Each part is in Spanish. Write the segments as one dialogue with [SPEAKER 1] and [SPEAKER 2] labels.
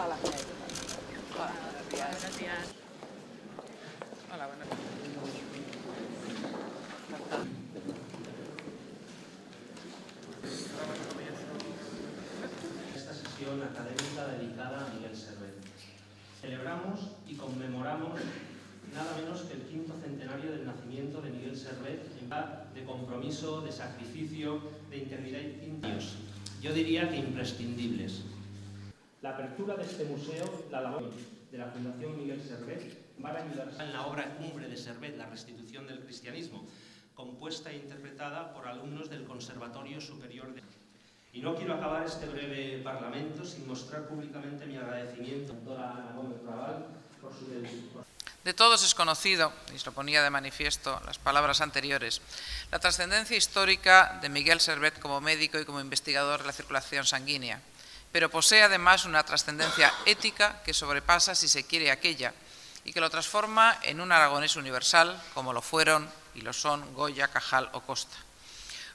[SPEAKER 1] Hola, buenos días. Hola, buenos días.
[SPEAKER 2] Esta sesión académica dedicada a Miguel Servet. Celebramos y conmemoramos nada menos que el 5º centenario del nacimiento de Miguel Servet, de compromiso, de sacrificio, de integridad indios. Yo diría que imprescindibles. La apertura de este museo, la labor de la Fundación Miguel Servet, va a ayudar en la obra cumbre de Servet, La restitución del cristianismo, compuesta e interpretada por alumnos del Conservatorio Superior de... Y no quiero acabar este breve parlamento sin mostrar públicamente mi agradecimiento a la doctora Ana Gómez Raval por su dedicación.
[SPEAKER 1] De todos es conocido, y se lo ponía de manifiesto las palabras anteriores, la trascendencia histórica de Miguel Servet como médico y como investigador de la circulación sanguínea, pero posee además una trascendencia ética que sobrepasa, si se quiere, aquella, y que lo transforma en un aragonés universal, como lo fueron y lo son Goya, Cajal o Costa.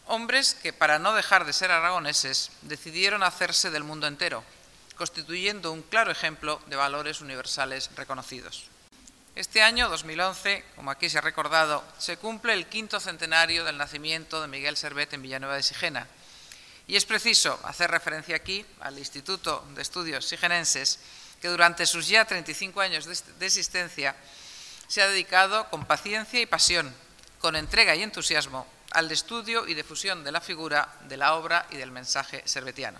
[SPEAKER 1] Hombres que, para no dejar de ser aragoneses, decidieron hacerse del mundo entero, constituyendo un claro ejemplo de valores universales reconocidos. Este año, 2011, como aquí se ha recordado, se cumple el 5º centenario del nacimiento de Miguel Servet en Villanueva de Sigena. Y es preciso hacer referencia aquí al Instituto de Estudios Sigenenses, que durante sus ya 35 años de existencia se ha dedicado con paciencia y pasión, con entrega y entusiasmo, al estudio y difusión de la figura, de la obra y del mensaje servetiano.